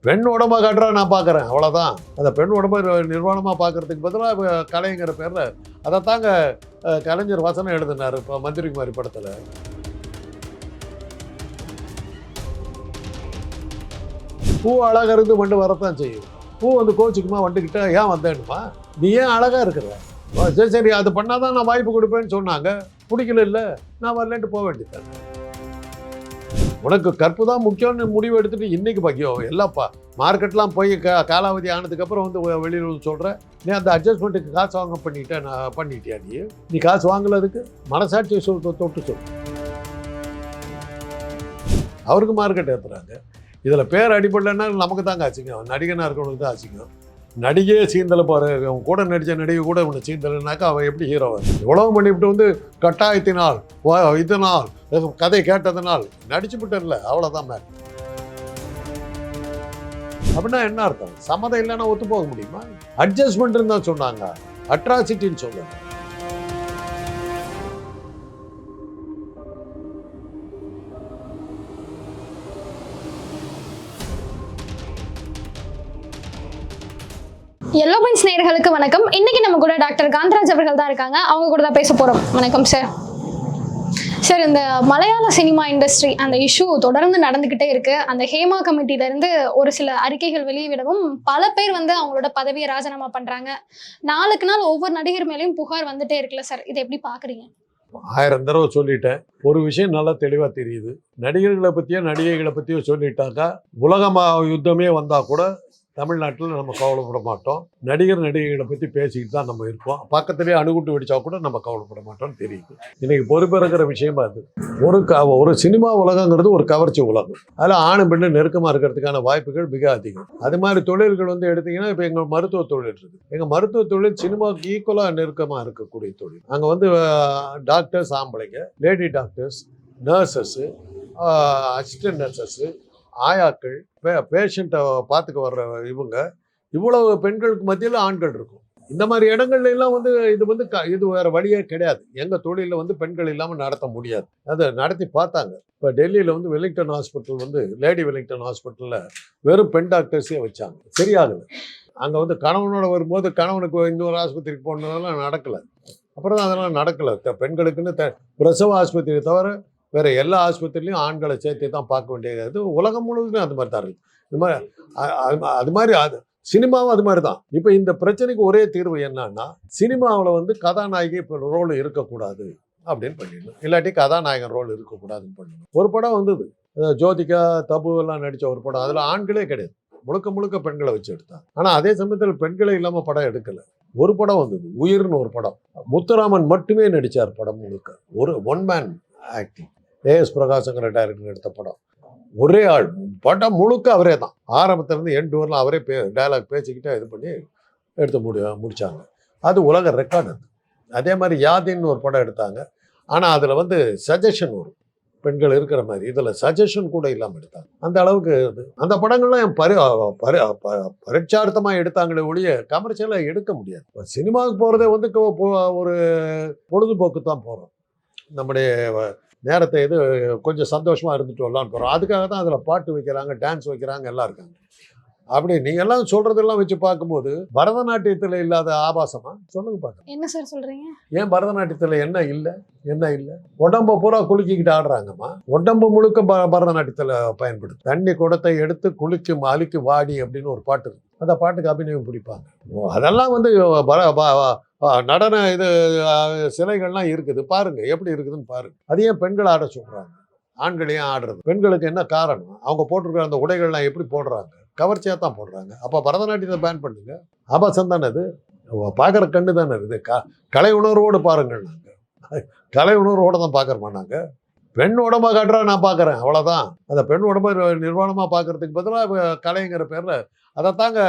பெண் உடம்பை காட்டுறா நான் பார்க்குறேன், அவ்வளோதான். அந்த பெண் உடம்பை நிர்வாணமாக பார்க்கறதுக்கு பதிலாக கலைங்கிற பேரில் அதைத்தாங்க கலைஞர் வசனம் எழுதினார் இப்போ மந்திரிக்குமாரி படத்தில். பூ அழகாக இருந்து வண்டு வரத்தான் செய்யும். பூ வந்து கோச்சுக்குமா வந்துக்கிட்ட ஏன் வந்தேன்னுமா, நீ ஏன் அழகாக இருக்கிற, சரி சரி அது பண்ணாதான் நான் வாய்ப்பு கொடுப்பேன்னு சொன்னாங்க, பிடிக்கல இல்லை நான் வரலன்ட்டு போக வேண்டியது. உனக்கு கற்பு தான் முக்கியம்னு முடிவு எடுத்துட்டு இன்னைக்கு பாக்கியம் எல்லாப்பா மார்க்கெட்லாம் போய் காலாவதி ஆனதுக்கப்புறம் வந்து வெளியில் சொல்கிற நீ அந்த அட்ஜஸ்ட்மெண்ட்டுக்கு காசு வாங்க பண்ணிட்டியா நீ காசு வாங்கலதுக்கு மனசாட்சியை தொட்டு சொல். அவருக்கு மார்க்கெட் ஏற்றுறாங்க. இதில் பேர் அடிப்படலைன்னா நமக்கு தாங்க ஆச்சுங்க, நடிகனாக இருக்கிறவனுக்கு தான் ஆச்சுங்க. நடிகையே சீந்தலை பாரு, அவன் கூட நடித்த நடிகை கூட இவனை சீந்தலைனாக்கா அவன் எப்படி ஹீரோவான்? எவ்வளவு பண்ணிவிட்டு வந்து கட்டாயத்தினால் இதனால் கதை கேட்டதுனால் நடிச்சுவிட்டல, அவ்வளோதான் மேம். அப்படின்னா என்ன அர்த்தம்? சம்மதம் இல்லைன்னா ஒத்து போக முடியுமா? அட்ஜஸ்ட்மெண்ட்னு தான் சொன்னாங்க, அட்ராசிட்டின்னு சொல்லுங்க. எல்லோ பென்ஸ் நேயர்களுக்கு வணக்கம். இன்னைக்கு நம்ம கூட டாக்டர் காந்தராஜ் அவர்கள் தான் இருக்காங்க. அவங்க கூட தான் பேச போறோம். வணக்கம் சார். சார், இந்த மலையாள சினிமா இண்டஸ்ட்ரி அந்த இஷ்யூ தொடர்ந்து நடந்துகிட்டே இருக்கு. அந்த ஹேமா கமிட்டில இருந்து ஒரு சில அறிக்கைகள் வெளியிடவும் பல பேர் வந்து அவங்களோட பதவியை ராஜினாமா பண்றாங்க. நாளுக்கு நாள் ஒவ்வொரு நடிகர் மேலேயும் புகார் வந்துட்டே இருக்குல்ல சார், இதை எப்படி பாக்குறீங்க? 1000 தடவை சொல்லிட்டேன். ஒரு விஷயம் நல்லா தெளிவாக தெரியுது. நடிகர்களை பற்றியோ நடிகைகளை பற்றியோ சொல்லிட்டாக்கா உலகமா யுத்தமே வந்தால் கூட தமிழ்நாட்டில் நம்ம கவலைப்பட மாட்டோம். நடிகைகளை பற்றி பேசிக்கிட்டு தான் நம்ம இருப்போம். பக்கத்துலேயே அணுகுண்டு வெடிச்சா கூட நம்ம கவலைப்பட மாட்டோம்னு தெரியுது. இன்றைக்கி பொறுப்பிறக்கிற விஷயமா அது. ஒரு சினிமா உலகங்கிறது ஒரு கவர்ச்சி உலகம். அதில் ஆணு பெண்ணு நெருக்கமாக இருக்கிறதுக்கான வாய்ப்புகள் மிக அதிகம். அது மாதிரி தொழில்கள் வந்து எடுத்திங்கன்னா இப்போ எங்கள் மருத்துவ தொழில் இருக்குது. எங்கள் மருத்துவ தொழில் சினிமாவுக்கு ஈக்குவலாக நெருக்கமாக இருக்கக்கூடிய தொழில். அங்கே வந்து டாக்டர்ஸ் ஆம்பளைங்க, lady doctors, nurses, assistant nurses, ஆயாக்கள், பேஷண்ட்டை பார்த்துக்க வர்ற இவங்க, இவ்வளவு பெண்களுக்கு மத்தியில் ஆண்கள் இருக்கும். இந்த மாதிரி இடங்கள்ல எல்லாம் வந்து இது வேற வழியே கிடையாது. எங்கள் தொழிலில் வந்து பெண்கள் இல்லாமல் நடத்த முடியாது. அதை நடத்தி பார்த்தாங்க. இப்போ டெல்லியில் வந்து வெலிங்டன் ஹாஸ்பிட்டல் வந்து லேடி வெலிங்டன் ஹாஸ்பிட்டலில் வெறும் பெண் டாக்டர்ஸே வச்சாங்க, சரியாகலை. அங்கே வந்து கணவனோட வரும்போது கணவனுக்கு இன்னொரு ஆஸ்பத்திரிக்கு போனதெல்லாம் நடக்கலை. அப்புறம் தான் அதெல்லாம் நடக்கலை. பெண்களுக்குன்னு பிரசவ ஆஸ்பத்திரியை தவிர வேறு எல்லா ஆஸ்பத்திரிலையும் ஆண்களை சேர்த்து தான் பார்க்க வேண்டியது. உலகம் முழுவதும் அது மாதிரி தான் இருக்குது. அது மாதிரி சினிமாவும் அது மாதிரி தான். இப்போ இந்த பிரச்சனைக்கு ஒரே தீர்வு என்னன்னா, சினிமாவில் வந்து கதாநாயகி இப்போ ரோல் இருக்கக்கூடாது அப்படின்னு பண்ணிடணும், இல்லாட்டி கதாநாயகன் ரோல் இருக்கக்கூடாதுன்னு பண்ணணும். ஒரு படம் வந்தது, ஜோதிகா தபு எல்லாம் நடித்த ஒரு படம். அதில் ஆண்களே கிடையாது, முழுக்க பெண்களை வச்சு எடுத்தாங்க. ஆனால் அதே சமயத்தில் பெண்களே இல்லாமல் படம் எடுக்கலை. ஒரு படம் வந்தது, உயிர்னு ஒரு படம். முத்துராமன் மட்டுமே நடித்தார் படம் முழுக்க. ஒரு ஒன் மேன் ஆக்டிங். ஏஎஸ் பிரகாசங்கிற டைரக்டர் எடுத்த படம். ஒரே ஆள், படம் முழுக்க அவரே தான். ஆரம்பத்துலேருந்து எண்டு வரலாம் அவரே டயலாக் பேசிக்கிட்டே இது பண்ணி எடுத்து முடித்தாங்க. அது உலக ரெக்கார்டு. அது அதே மாதிரி யாதின்னு ஒரு படம் எடுத்தாங்க. ஆனால் அதில் வந்து சஜஷன் வரும், பெண்கள் இருக்கிற மாதிரி. இதில் சஜஷன் கூட இல்லாமல் எடுத்தாங்க. அந்த அளவுக்கு அந்த படங்கள்லாம் பரீட்சார்த்தமாக எடுத்தாங்களே ஒழிய கமர்ஷியலாக எடுக்க முடியாது. சினிமாவுக்கு போகிறதே வந்து ஒரு பொழுதுபோக்கு தான் போகிறோம். நம்முடைய நேரத்தை கொஞ்சம் சந்தோஷமாக இருந்துட்டு வரலான்னு போகிறோம். அதுக்காக தான் அதில் பாட்டு வைக்கிறாங்க, டான்ஸ் வைக்கிறாங்க, எல்லாம் இருக்காங்க. அப்படி நீங்கள் எல்லாம் சொல்கிறதெல்லாம் வச்சு பார்க்கும்போது பரதநாட்டியத்தில் இல்லாத ஆபாசமா சொல்லுங்க பார்க்க. என்ன சார் சொல்கிறீங்க? ஏன் பரதநாட்டியத்தில் என்ன இல்லை? உடம்பை பூரா குலுக்கிக்கிட்டு ஆடுறாங்கம்மா. உடம்பு முழுக்க பரதநாட்டியத்தில் பயன்படுது. தண்ணி குடத்தை எடுத்து குளிச்சு அழுக்கி வாடி அப்படின்னு ஒரு பாட்டு இருக்கு. அந்த பாட்டுக்கு அபிநயம் பிடிப்பாங்க. அதெல்லாம் வந்து நடன சிலைகள்லாம் இருக்குது, பாருங்க எப்படி இருக்குதுன்னு பாருங்க. அது ஏன் பெண்கள் ஆட சொல்றாங்க, ஆண்கள் ஏன் ஆடுறது? பெண்களுக்கு என்ன காரணம்? அவங்க போட்டிருக்கிற அந்த உடைகள்லாம் எப்படி போடுறாங்க? கவர்ச்சியாக தான் போடுறாங்க. அப்போ பரதநாட்டியத்தை பேன் பண்ணுங்க. ஆபாசம் தானே அது, பார்க்குற கண்ணு தானே இருக்குது. கலை உணர்வோடு பாருங்கள். நாங்கள் கலை உணர்வோடு தான் பார்க்குறோமா? நாங்கள் பெண் உடம்பை காட்டுறா நான் பார்க்குறேன், அவ்வளோதான். அந்த பெண் உடம்பை நிர்வாணமாக பார்க்குறதுக்கு பதிலாக கலைங்கிற பேரில் அதைத்தாங்க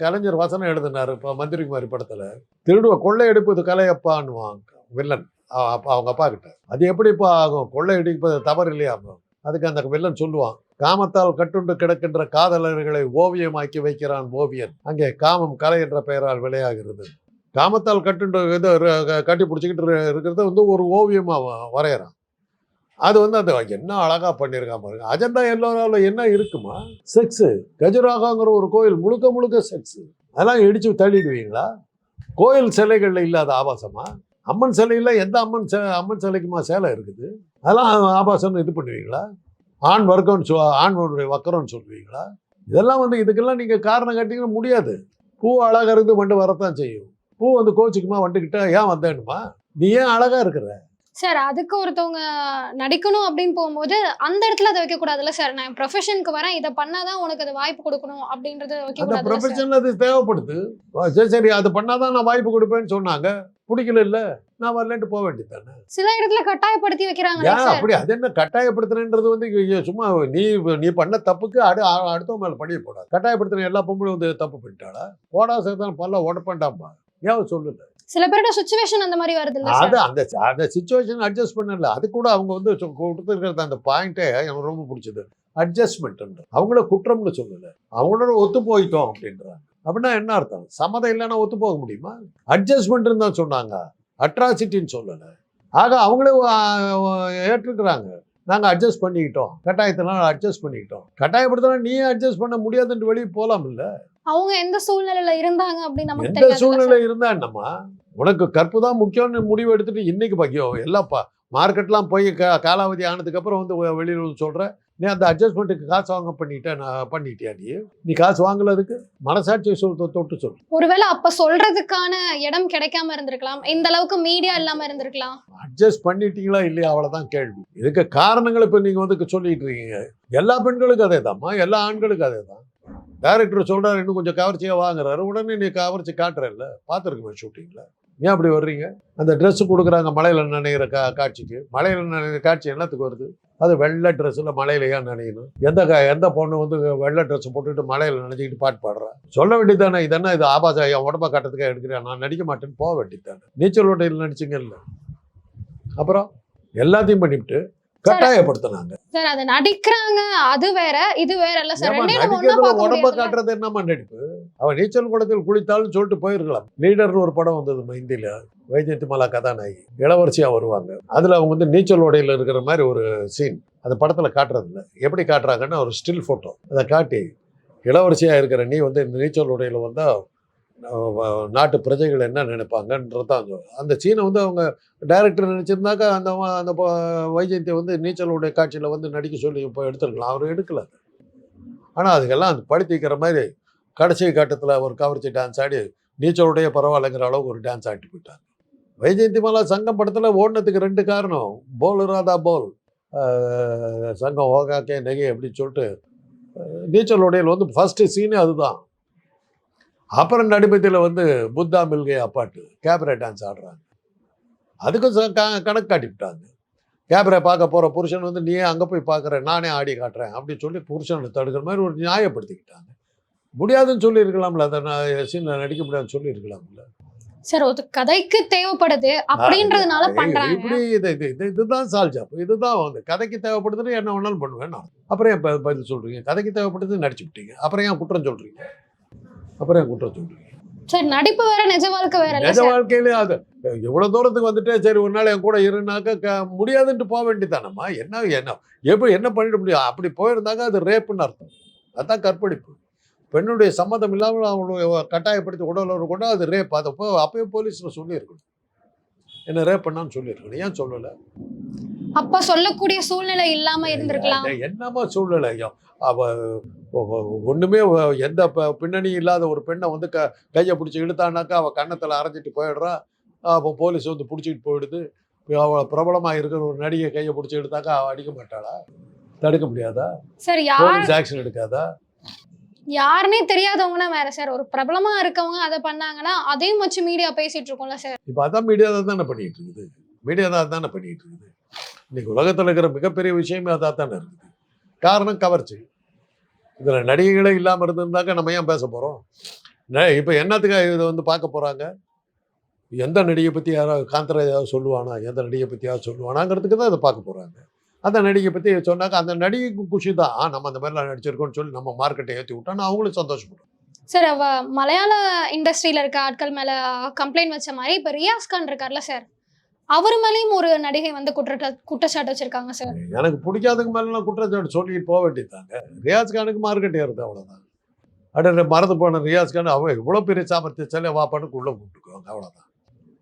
கலைஞர் வசனம் எழுதினார் இப்போ மந்திரிக்குமாரி படத்தில். கொள்ளை எடுப்பது கலையப்பான்னுவாங்க வில்லன் அப்போ அவங்க அப்பா கிட்ட. அது எப்படிப்பா ஆகும்? கொள்ளை அடிப்பது தவறு இல்லையா? அதுக்கு அந்த வில்லன் சொல்லுவான், காமத்தால் கட்டுண்டு கிடக்கின்ற காதலர்களை ஓவியமாக்கி வைக்கிறான் ஓவியன், அங்கே காமம் கலை என்ற பெயரால் விளையாகிறது. காமத்தால் கட்டுண்டு கட்டி பிடிச்சிக்கிட்டு இருக்கிறத வந்து ஒரு ஓவியமாக வரைகிறான். அது வந்து அந்த என்ன அழகா பண்ணியிருக்கான் பாருங்க. அஜந்தா எல்லோராவில் என்ன இருக்குமா? செக்ஸு. கஜுராகோங்கிற ஒரு கோயில் முழுக்க முழுக்க செக்ஸு. அதெல்லாம் இடிச்சு தள்ளிடுவீங்களா? கோயில் சிலைகள்ல இல்லாத ஆபாசமா? அம்மன் சிலையில் எந்த அம்மன் சிலைக்குமா சேலை இருக்குது? அதெல்லாம் ஆபாசம்னு இது பண்ணுவீங்களா? ஆண் வர்க்கம்னு ஆண்களுடைய வக்கரம்னு சொல்லுவீங்களா? இதெல்லாம் வந்து இதுக்கெல்லாம் நீங்கள் காரணம் காட்டிங்கன்னா முடியாது. பூ அழகாக இருந்து வண்டு வரத்தான் செய்யும். பூ வந்து கோச்சிக்குமா வந்துக்கிட்ட ஏன் வந்தேன்னுமா? நீ ஏன் அழகா இருக்கிற? சார் அதுக்கு ஒருத்தவங்க நடிக்கணும் அப்படின்னு போகும்போது அந்த இடத்துல அதை வைக்கக்கூடாதுல்ல சார். நான் ப்ரொஃபஷனுக்கு வரேன், இதை பண்ணாதான் உனக்கு அது வாய்ப்பு கொடுக்கணும் அப்படின்றத அந்த வைக்கக்கூடாது. ப்ரொஃபஷனில் அது தேவைப்படுது. சரி அது பண்ணாதான் நான் வாய்ப்பு கொடுப்பேன்னு சொன்னாங்க. பிடிக்கல இல்லை, நான் வரலன்ட்டு போக வேண்டியதானே. சில இடத்துல கட்டாயப்படுத்தி வைக்கிறாங்க ஏன் சார். அப்படி? அது என்ன கட்டாயப்படுத்துறேன்றது வந்து சும்மா நீ பண்ண தப்புக்கு அடுத்தவங்க மேலே பழிய போடாது. கட்டாயப்படுத்துற எல்லா பொம்பளையும் வந்து தப்பு பண்ணிட்டாளா? போடா சேர்த்தான் பல்ல உடப்பாண்டாம்பா. ஏன் சொல்லல? சில பேரோட சுச்சுவேஷன் அந்த மாதிரி வருது இல்ல அது சார். அந்த சிச்சுவேஷன் அட்ஜஸ்ட் பண்ணல. அது கூட அவங்க வந்து கொடுத்துருக்கிறது அந்த பாயிண்டே எனக்கு ரொம்ப பிடிச்சது. அட்ஜஸ்ட்மெண்ட். அவங்கள குற்றம்னு சொல்லல, அவங்களோட ஒத்து போயிட்டோம் அப்படின்றாங்க. அப்படின்னா என்ன அர்த்தம்? சம்மதம் இல்லைன்னா ஒத்து போக முடியுமா? அட்ஜஸ்ட்மெண்ட்னு தான் சொன்னாங்க, அட்ராசிட்டின்னு சொல்லலை. ஆக அவங்களே ஏற்றுக்கிறாங்க. நாங்கள் அட்ஜஸ்ட் பண்ணிக்கிட்டோம், கட்டாயத்தினால அட்ஜஸ்ட் பண்ணிக்கிட்டோம். கட்டாயப்படுத்தினா நீயே அட்ஜஸ்ட் பண்ண முடியாதுன்ட்டு வெளியே போகலாம் இல்லை? அவங்க எந்த சூழ்நிலையில இருந்தாங்க அப்படின்னு நமக்கு எந்த தெரியாது. சூழ்நிலை இருந்தா என்னம்மா? உனக்கு கற்பு தான் முக்கியம்னு முடிவு எடுத்துட்டு இன்னைக்கு பாக்கியம் எல்லாம் மார்க்கெட்லாம் போய் காலாவதி ஆனதுக்கு அப்புறம் வந்து வெளியில் வந்து சொல்ற நீ அந்த அட்ஜஸ்ட்மெண்ட்டுக்கு காசு வாங்க பண்ணிட்டியா? நீ காசு வாங்கலதுக்கு மனசாட்சியை தொட்டு சொல். ஒருவேளை அப்ப சொல்றதுக்கான இடம் கிடைக்காம இருந்திருக்கலாம், இந்த அளவுக்கு மீடியா இல்லாம இருந்திருக்கலாம். அட்ஜஸ்ட் பண்ணிட்டீங்களா இல்லையா அவ்வளவுதான் கேள்வி. இதுக்கு காரணங்களை இப்ப நீங்க வந்து சொல்லிட்டு இருக்கீங்க. எல்லா பெண்களுக்கும் அதே தான்மா, எல்லா ஆண்களுக்கும் அதே தான். டைரக்டர் சொல்றாரு இன்னும் கொஞ்சம் கவர்ச்சியா வாங்குறாரு, உடனே நீ கவர்ச்சி காட்டுறல்ல. பார்த்துருக்குமே ஷூட்டிங்ல. ஏன் அப்படி வர்றீங்க? அந்த ட்ரெஸ் கொடுக்குறாங்க மலையில நனைகிற காட்சிக்கு. மலையில நனைகிற காட்சி என்னத்துக்கு வருது? அது வெள்ளை ட்ரெஸ்ஸில் மலையில ஏன் நனையணும்? எந்த பொண்ணு வந்து வெள்ளை ட்ரெஸ் போட்டுக்கிட்டு மலையில நனைஞ்சிக்கிட்டு பாட்டு பாடுறா? சொல்ல வேண்டியதானே, இதென்னா இது ஆபாசம் என் உடம்ப காட்டுறதுக்காக எடுக்கிறேன், நான் நடிக்க மாட்டேன்னு போக வேண்டியதானே. நீச்சல் ஓட்டையில் நடிச்சிங்கல்ல, அப்புறம் எல்லாத்தையும் பண்ணிவிட்டு கட்டாயப்படுத்தினாங்க. சார் அது நடிக்கிறாங்க, அது வேற இது வேற இல்ல சார். நடிக்கிறதுல உடம்ப காட்டுறது என்னமா நடிப்பு? அவன் நீச்சல் குளத்தில் குளித்தாலும் சொல்லிட்டு போயிருக்கலாம். லீடர்னு ஒரு படம் வந்தது இந்தியில, வைஜெயந்திமாலா கதாநாயகி இளவரசியா வருவாங்க. அதுல அவங்க வந்து நீச்சல் உடையில இருக்கிற மாதிரி ஒரு சீன் அந்த படத்துல காட்டுறது இல்லை. எப்படி காட்டுறாங்கன்னா ஒரு ஸ்டில் போட்டோ அதை காட்டி, இளவரசியா இருக்கிற நீ வந்து இந்த நீச்சல் உடையில வந்தா நாட்டு பிரஜைகள் என்ன நினைப்பாங்கன்றதான் அந்த சீனை வந்து அவங்க டைரக்டர் நினைச்சிருந்தாக்கா அந்த வைஜெயந்தியை வந்து நீச்சலுடைய காட்சியில் வந்து நடிக்க சொல்லி இப்போ எடுத்துருக்கலாம். அவர் எடுக்கல. ஆனால் அதுக்கெல்லாம் அந்த படுத்திக்கிற மாதிரி கடைசி கட்டத்தில் ஒரு கவர்ச்சி டான்ஸ் ஆடி நீச்சலுடைய பரவாயில்லைங்கிற அளவுக்கு ஒரு டான்ஸ் ஆடிட்டு போயிட்டாங்க. வைஜெயந்திமாலா சங்கம் படத்தில் ஓடினதுக்கு 2 காரணம். போல் ராதா போல், சங்கம் ஓகாக்கே நெகை அப்படின்னு சொல்லிட்டு நீச்சலுடையில் வந்து ஃபஸ்ட்டு சீனே அதுதான். அப்புறம் நடுமத்தில் வந்து புத்தா மில்கே அப்பாட்டு கேபரே டான்ஸ் ஆடுறாங்க. அதுக்கும் கணக்கு காட்டிவிட்டாங்க. கேபரே பார்க்க போகிற புருஷன் வந்து நீயே அங்கே போய் பார்க்குற, நானே ஆடி காட்டுறேன் அப்படின்னு சொல்லி புருஷனை தடுக்கிற மாதிரி ஒரு நியாயப்படுத்திக்கிட்டாங்க. முடியாதுன்னு சொல்லியிருக்கலாம்ல, அதை சீனில் நடிக்க முடியாதுன்னு சொல்லியிருக்கலாம்ல. சார் ஒரு கதைக்கு தேவைப்படுது அப்படின்றதுனால பண்றாங்க. இப்படி இதுதான் சால்ஜாப். இதுதான் வந்து கதைக்கு தேவைப்படுதுன்னு என்ன வேணாலும் பண்ணுவேன் நான். அப்புறம் ஏன் பதில் சொல்கிறீங்க? கதைக்கு தேவைப்படுது நடிச்சு விட்டீங்க, அப்புறம் ஏன் குற்றம் சொல்கிறீங்க? சார் நடிப்பு வேற, நிஜ வாழ்க்கை வேற. நிஜ வாழ்க்கையிலே அது எவ்வளவு தூரத்துக்கு வந்துட்டே சரி ஒரு நாள் என் கூட இருனாக்க முடியாதுன்ட்டு போக வேண்டியதானம்மா. எப்படி என்ன பண்ணிட முடியும்? அப்படி போயிருந்தாங்க அது ரேப்புன்னு அர்த்தம். அதுதான் கற்பழிப்பு. பெண்ணுடைய சம்மதம் இல்லாமல் அவங்களுடைய கட்டாயப்படுத்தி உடல் கொண்டு அது ரேப். அதை அப்பயே போலீஸ்ல சொல்லியிருக்கணும், என்ன ரேப் பண்ணான்னு சொல்லியிருக்கணும். ஏன் சொல்லலை? அப்ப சொல்லக்கூடிய சூழ்நிலை இல்லாம இருந்திருக்கலாம். என்னமா சூழ்நிலை? அவ ஒண்ணுமே எந்த பின்னணி இல்லாத ஒரு பெண்ணை வந்து கையை பிடிச்சி இழுத்தானாக்கா அவள் கன்னத்தில் அரைஞ்சிட்டு போயிடுறா. அப்போ போலீஸ் வந்து பிடிச்சிட்டு போயிடுது. அவள் பிரபலமாக இருக்கிற ஒரு நடிகை கையை பிடிச்சி எடுத்தாக்கா அவள் அடிக்க மாட்டாளா? தடுக்க முடியாதா? சரி, போலீஸ் ஆக்ஷன் எடுக்காதா? யாருன்னே தெரியாதவங்கன்னா வேற சார், ஒரு பிரபலமா இருக்கவங்க அதை பண்ணாங்கன்னா அதையும் வச்சு மீடியா பேசிட்டு இருக்கோம்ல சார். இப்போ அதான் மீடியா தானே பண்ணிட்டு இருக்குது. மீடியா தான் தானே பண்ணிட்டு இருக்குது. இன்னைக்கு உலகத்தில் இருக்கிற மிகப்பெரிய விஷயமே அதான் தானே இருக்குது. காரணம் கவர்ச்சி. இதில் நடிகைகளே இல்லாமல் இருந்திருந்தாக்க நம்ம ஏன் பேச போகிறோம்? இப்போ என்னத்துக்காக இதை வந்து பார்க்க போகிறாங்க? எந்த நடிகை பற்றி யாராவது காந்தரா ஏதாவது சொல்லுவானா, எந்த நடிகை பற்றி யாராவது சொல்லுவானாங்கிறதுக்கு தான் இதை பார்க்க போகிறாங்க. அந்த நடிகை பற்றி சொன்னாக்க அந்த நடிகைக்கு குஷி தான், நம்ம அந்த மாதிரிலாம் நடிச்சிருக்கோம்னு சொல்லி நம்ம மார்க்கெட்டை ஏற்றி விட்டோன்னா அவங்களும் சந்தோஷப்படும். சார் அவ மலையாள இண்டஸ்ட்ரியில் இருக்க ஆட்கள் மேலே கம்ப்ளைண்ட் வச்ச மாதிரி இப்போ ரியாஸ் கான் இருக்கார்ல சார், அவர் மேலேயும் ஒரு நடிகை வந்து குற்றச்சாட்டு வச்சிருக்காங்க சார். எனக்கு பிடிக்காதவங்க மேலாம் குற்றச்சாட்டு சொல்லிட்டு போக வேண்டியதாங்க. ரியாஸ் கானுக்கு மார்க்கெட் ஏறுது, அவ்வளோதான். அட மறந்து போன ரியாஸ் கான் அவன் இவ்வளோ பெரிய சாமர்த்தியச்சாலே வாப்பாட்டுக்கு உள்ளே கூப்பிட்டுக்குவாங்க, அவ்வளோதான்.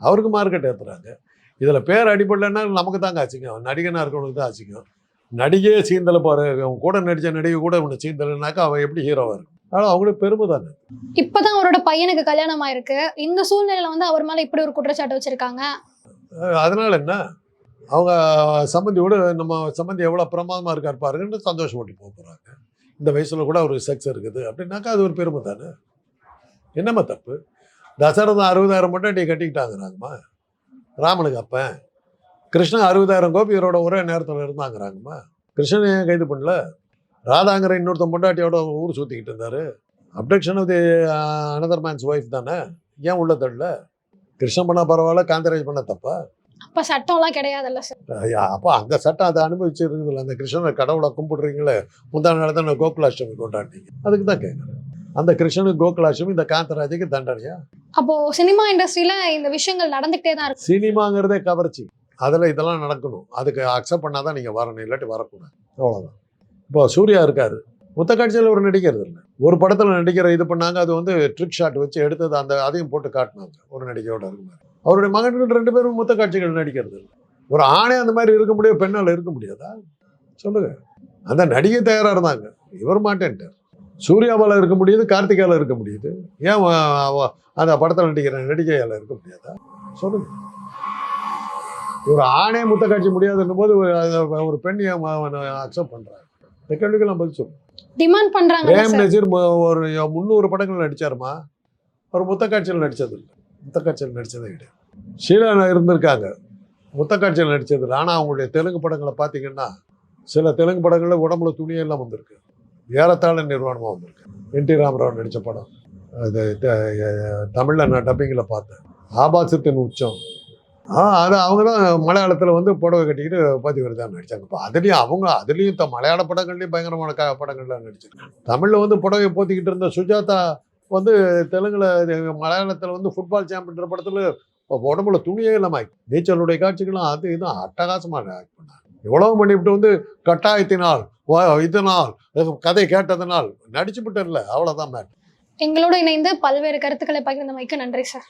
அவருக்கு மார்க்கெட் ஏற்றுறாங்க. இதில் பேர் அடிப்படலைன்னா நமக்கு தாங்க ஆச்சுங்க, நடிகனாக இருக்கவனுக்கு தான் ஆச்சுங்க. நடிகையே சீந்தலை பாரு, அவன் கூட நடித்த நடிகை கூட இவனை சீந்தலைனாக்கா அவன் எப்படி ஹீரோவாக இருக்கும்? ஆனால் அவங்களுக்கு பெருமை தானே. இப்பதான் அவரோட பையனுக்கு கல்யாணம் ஆயிருக்கு. இந்த சூழ்நிலையில வந்து அவர் மேல இப்படி ஒரு குற்றச்சாட்டு வச்சிருக்காங்க. அதனால என்ன, அவங்க சம்பந்தியோட நம்ம சம்பந்தி எவ்வளோ பிரமாதமாக இருக்கார் பாருங்கன்னு சந்தோஷப்பட்டு போக போகிறாங்க. இந்த வயசில் கூட ஒரு செக்ஸ் இருக்குது அப்படின்னாக்கா அது ஒரு பெருமை தானே. என்னம்மா தப்பு? தசரதம் 60,000 மட்டும் நீ கட்டிக்கிட்டாங்கிறாங்கம்மா ராமனுக்கு அப்பன். கிருஷ்ணன் 60,000 கோபியரோட ஒரே நேரத்தில் இருந்தாங்கிறாங்கம்மா. கிருஷ்ணன் ஏன் கைது பண்ணல? ராதாங்கிற இன்னொருத்தன் பொண்டாட்டியோட ஊர் சுற்றிக்கிட்டு இருந்தார். Abduction of the another man's wife தானே, ஏன் உள்ள தள்ளல? கிருஷ்ணன் பண்ணா பரவாயில்ல, காந்தராஜ் பண்ண தப்பா? அப்ப சட்டம்லாம் கிடையாதுல்ல சார். அப்போ அந்த சட்டம் அதை அனுபவிச்சிருக்குதுல்ல. அந்த கிருஷ்ணனை கடவுளை கும்பிடுறீங்களே, முந்தா நாள் தான் கோகுலாஷ்டமி கொண்டாடினீங்க, அதுக்கு தான் கேட்குறேன். அந்த கிருஷ்ணனுக்கு கோகுலாஷ்டமி, இந்த காந்தராஜுக்கு தண்டனையா? அப்போ சினிமா இண்டஸ்ட்ரியில இந்த விஷயங்கள் நடந்துகிட்டே தான் இருக்கு. சினிமாங்கிறதே கவர்ச்சி, அதில் இதெல்லாம் நடக்கணும். அதுக்கு அக்செப்ட் பண்ணாதான் நீங்கள் வரணும், இல்லாட்டி வரக்கூடாது, அவ்வளோதான். இப்போ சூர்யா இருக்காரு, மொத்த காட்சியில் ஒரு நடிக்கிறது இல்லை. ஒரு படத்தில் நடிக்கிற இது பண்ணாங்க, அது வந்து ட்ரிக் ஷாட் வச்சு எடுத்தது, அந்த அதையும் போட்டு காட்டினாங்க ஒரு நடிகையோட இருக்குமாரு. அவருடைய மகன்கள் 2 பேரும் மொத்த காட்சிகள் நடிக்கிறது இல்லை. ஒரு ஆணே அந்த மாதிரி இருக்க முடியும், பெண்ணால் இருக்க முடியாதா? சொல்லுங்க. அந்த நடிகை தயாராக இருந்தாங்க, இவர் மாட்டேன்ட்டார். சூர்யாவால் இருக்க முடியுது, கார்த்திகாவில் இருக்க முடியுது, ஏன் அந்த படத்தில் நடிக்கிற நடிகையால் இருக்க முடியாதா? சொல்லுங்க. ஒரு ஆணே முத்த காட்சி முடியாதுன்னும் போது ஒரு பெண் அக்செப்ட் பண்ணுறாங்க. இந்த கேள்விக்கு நான் பதில் சொல்லுவேன். டிமாண்ட் பண்றாங்க. பிரேம் நசீர் ஒரு 300 படங்கள் நடிச்சாருமா, ஒரு முத்த காட்சியில் நடிச்சது இல்லை. முத்த காட்சியில் நடிச்சதே கிடையாது. ஷீலா இருந்திருக்காங்க, முத்த காட்சியில் நடிச்சது இல்லை. ஆனால் அவங்களுடைய தெலுங்கு படங்களை பார்த்தீங்கன்னா, சில தெலுங்கு படங்களில் உடம்புல துணியெல்லாம் வந்திருக்கு, ஏறத்தாழ நிர்வாணமாக வந்திருக்கு. என்.டி. ராமராவ் நடித்த படம் அது தமிழில் நான் டப்பிங்கில் பார்த்தேன், ஆபாசத்தின் உச்சம். அது அவங்க தான் மலையாளத்தில் வந்து புடவை கட்டிக்கிட்டு பதிவிரதான் நடித்தாங்க. இப்போ அதுலேயும் மலையாள படங்கள்லேயும் பயங்கரமான படங்கள்லாம் நடிச்சிருக்காங்க. தமிழில் வந்து புடவையை போத்திக்கிட்டு இருந்த சுஜாதா வந்து தெலுங்குல மலையாளத்தில் வந்து ஃபுட்பால் சாம்பியன்ற படத்தில் உடம்புல துணியே இல்லாமல் நீச்சலுடைய காட்சிகளும் அது இதுவும் அட்டகாசமாக ஆக்ட் பண்ணாங்க. இவ்வளவு பண்ணிவிட்டு வந்து கட்டாயத்தினால் இதனால் கதை கேட்டதனால் நடிச்சு விட்டல, அவ்வளோதான் மேட். எங்களோட இணைந்து பல்வேறு கருத்துக்களை பகிர்ந்தமைக்கு நன்றி சார்.